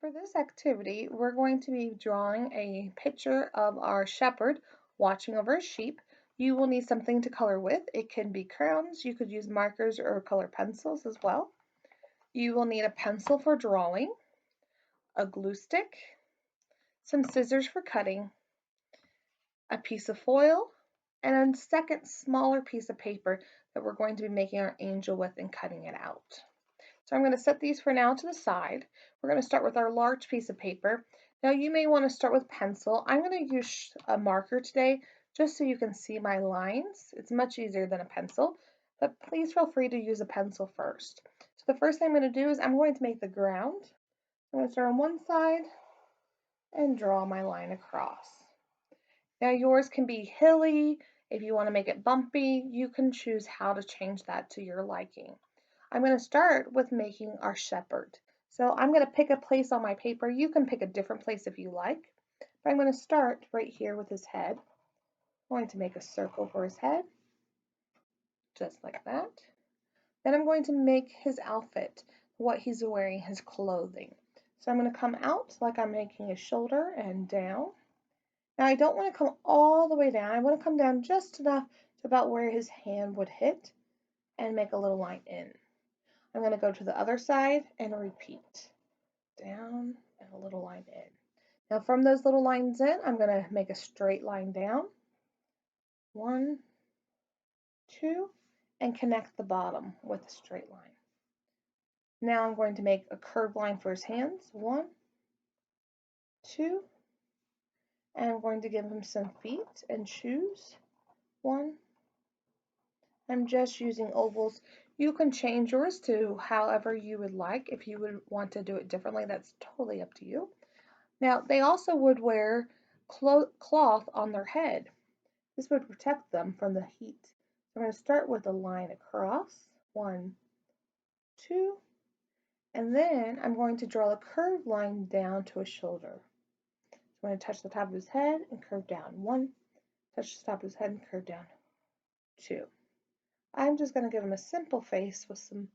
For this activity, we're going to be drawing a picture of our shepherd watching over his sheep. You will need something to color with. It can be crayons, you could use markers or color pencils as well. You will need a pencil for drawing, a glue stick, some scissors for cutting, a piece of foil, and a second smaller piece of paper that we're going to be making our angel with and cutting it out. So I'm going to set these for now to the side. We're going to start with our large piece of paper. Now you may want to start with pencil. I'm going to use a marker today just so you can see my lines. It's much easier than a pencil, but please feel free to use a pencil first. So the first thing I'm going to do is I'm going to make the ground. I'm going to start on one side and draw my line across. Now yours can be hilly. If you want to make it bumpy, you can choose how to change that to your liking. I'm going to start with making our shepherd. So I'm going to pick a place on my paper. You can pick a different place if you like. But I'm going to start right here with his head. I'm going to make a circle for his head, just like that. Then I'm going to make his outfit, what he's wearing, his clothing. So I'm going to come out like I'm making his shoulder and down. Now I don't want to come all the way down. I want to come down just enough to about where his hand would hit and make a little line in. I'm going to go to the other side and repeat. Down and a little line in. Now from those little lines in, I'm going to make a straight line down. 1, 2, and connect the bottom with a straight line. Now I'm going to make a curved line for his hands. 1, 2, and I'm going to give him some feet and shoes. 1. I'm just using ovals. You can change yours to however you would like. If you would want to do it differently, that's totally up to you. Now, they also would wear cloth on their head. This would protect them from the heat. So I'm going to start with a line across. 1, 2, and then I'm going to draw a curved line down to his shoulder. So I'm going to touch the top of his head and curve down. 1, touch the top of his head and curve down. 2. I'm just going to give him a simple face with some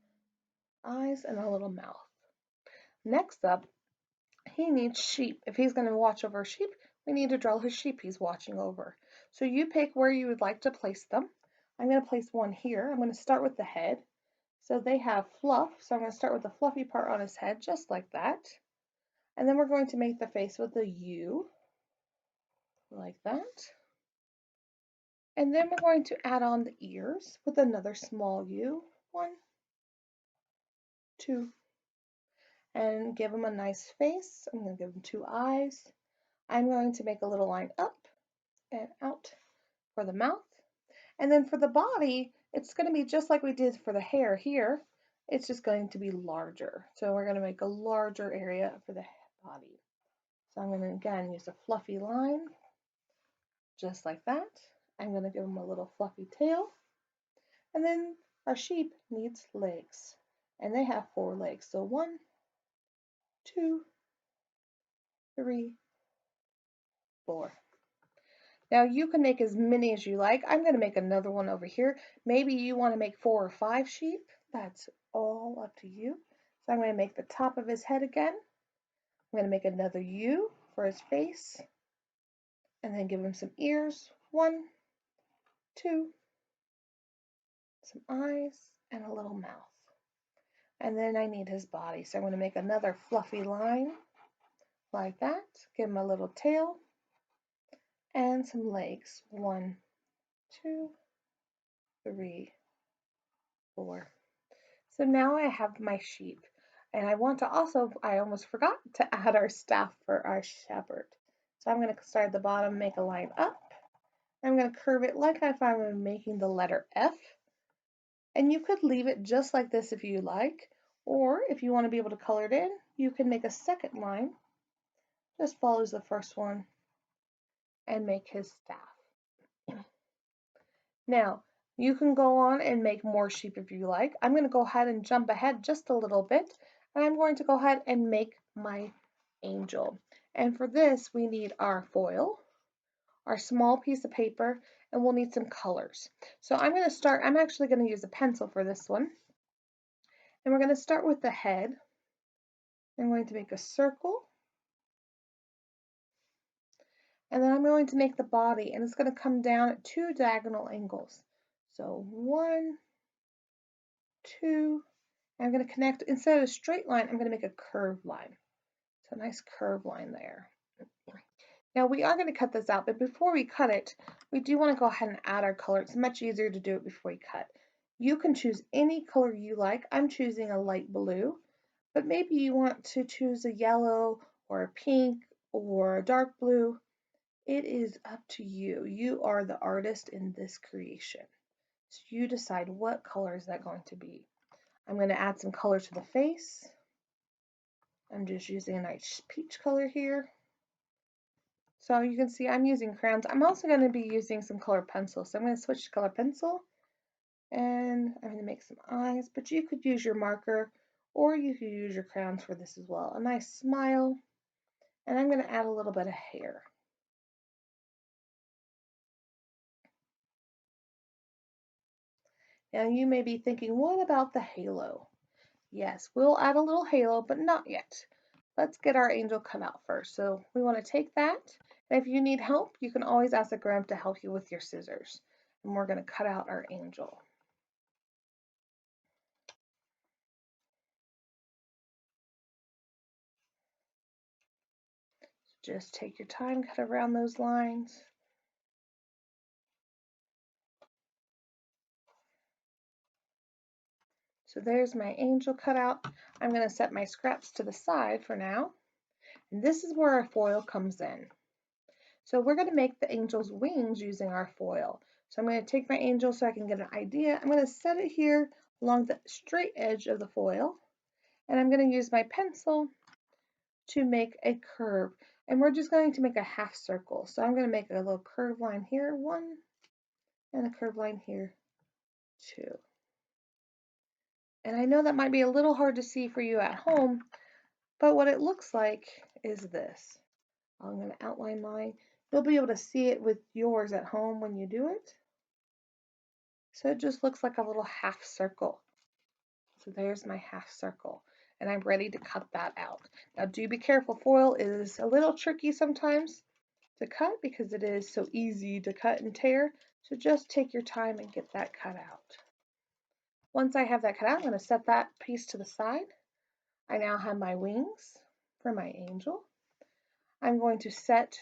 eyes and a little mouth. Next up, he needs sheep. If he's going to watch over sheep, we need to draw his sheep he's watching over. So you pick where you would like to place them. I'm going to place one here. I'm going to start with the head. So they have fluff, so I'm going to start with the fluffy part on his head, just like that. And then we're going to make the face with a U, like that. And then we're going to add on the ears with another small U. 1, 2, and give him a nice face. I'm going to give him 2 eyes. I'm going to make a little line up and out for the mouth. And then for the body, it's going to be just like we did for the hair here. It's just going to be larger. So we're going to make a larger area for the body. So I'm going to, again, use a fluffy line, just like that. I'm going to give him a little fluffy tail. And then our sheep needs legs. And they have 4 legs. So 1, 2, 3, 4. Now you can make as many as you like. I'm going to make another one over here. Maybe you want to make 4 or 5 sheep. That's all up to you. So I'm going to make the top of his head again. I'm going to make another U for his face. And then give him some ears. 1, 2, some eyes, and a little mouth. And then I need his body. So I'm going to make another fluffy line like that. Give him a little tail and some legs. 1, 2, 3, 4. So now I have my sheep. And I want to also, I almost forgot to add our staff for our shepherd. So I'm going to start at the bottom, make a line up. I'm going to curve it like if I were making the letter F. And you could leave it just like this if you like. Or if you want to be able to color it in, you can make a second line. Just follows the first one and make his staff. Now, you can go on and make more sheep if you like. I'm going to go ahead and jump ahead just a little bit. And I'm going to go ahead and make my angel. And for this, we need our foil, our small piece of paper, and we'll need some colors. So I'm actually going to use a pencil for this one. And we're going to start with the head. I'm going to make a circle, and then I'm going to make the body, and it's going to come down at 2 diagonal angles. So 1, 2, and I'm going to connect, instead of a straight line, I'm going to make a curved line. So a nice curved line there. Now we are going to cut this out, but before we cut it, we do want to go ahead and add our color. It's much easier to do it before we cut. You can choose any color you like. I'm choosing a light blue, but maybe you want to choose a yellow or a pink or a dark blue. It is up to you. You are the artist in this creation. So you decide what color is that going to be. I'm going to add some color to the face. I'm just using a nice peach color here. So you can see I'm using crayons. I'm also going to be using some colored pencil. So I'm going to switch to color pencil, and I'm going to make some eyes, but you could use your marker or you could use your crayons for this as well. A nice smile, and I'm going to add a little bit of hair. Now you may be thinking, what about the halo? Yes, we'll add a little halo, but not yet. Let's get our angel cut out first. So we want to take that, and if you need help, you can always ask a grandma to help you with your scissors. And we're going to cut out our angel. Just take your time, cut around those lines. So there's my angel cut out. I'm going to set my scraps to the side for now. And this is where our foil comes in. So we're going to make the angel's wings using our foil. So I'm going to take my angel so I can get an idea. I'm going to set it here along the straight edge of the foil. And I'm going to use my pencil to make a curve. And we're just going to make a half circle. So I'm going to make a little curved line here, 1, and a curved line here, 2. And I know that might be a little hard to see for you at home, but what it looks like is this. I'm going to outline mine. You'll be able to see it with yours at home when you do it. So it just looks like a little half circle. So there's my half circle, and I'm ready to cut that out. Now do be careful, foil is a little tricky sometimes to cut because it is so easy to cut and tear. So just take your time and get that cut out. Once I have that cut out, I'm going to set that piece to the side. I now have my wings for my angel. I'm going to set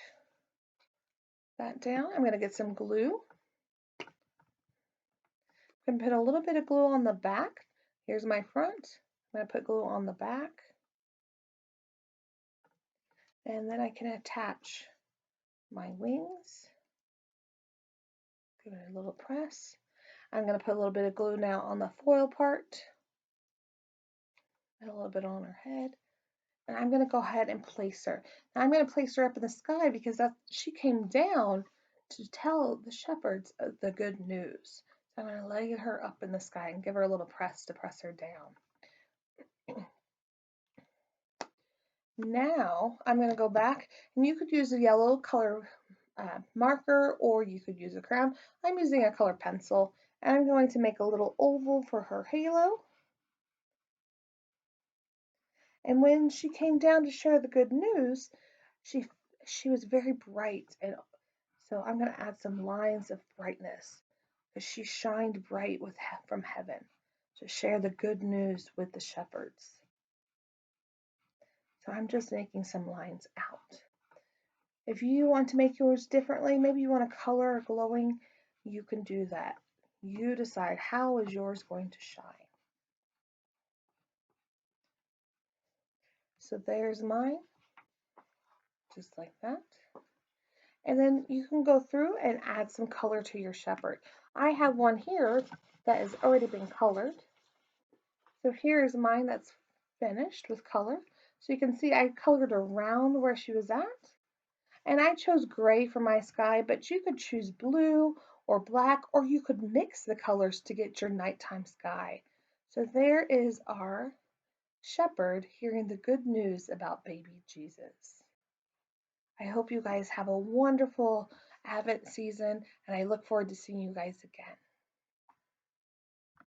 that down. I'm going to get some glue. I'm going to put a little bit of glue on the back. Here's my front. I'm going to put glue on the back. And then I can attach my wings. Give it a little press. I'm going to put a little bit of glue now on the foil part. And a little bit on her head. And I'm going to go ahead and place her. Now I'm going to place her up in the sky because she came down to tell the shepherds the good news. So I'm going to lay her up in the sky and give her a little press to press her down. Now I'm going to go back, and you could use a yellow color marker, or you could use a crayon. I'm using a color pencil, and I'm going to make a little oval for her halo. And when she came down to share the good news, she was very bright, and so I'm going to add some lines of brightness because she shined bright from heaven to share the good news with the shepherds. So I'm just making some lines out. If you want to make yours differently, maybe you want a color glowing, you can do that. You decide how is yours going to shine. So there's mine, just like that. And then you can go through and add some color to your shepherd. I have one here that has already been colored. So here's mine that's finished with color. So you can see I colored around where she was at. And I chose gray for my sky, but you could choose blue or black, or you could mix the colors to get your nighttime sky. So there is our shepherd hearing the good news about baby Jesus. I hope you guys have a wonderful Advent season, and I look forward to seeing you guys again.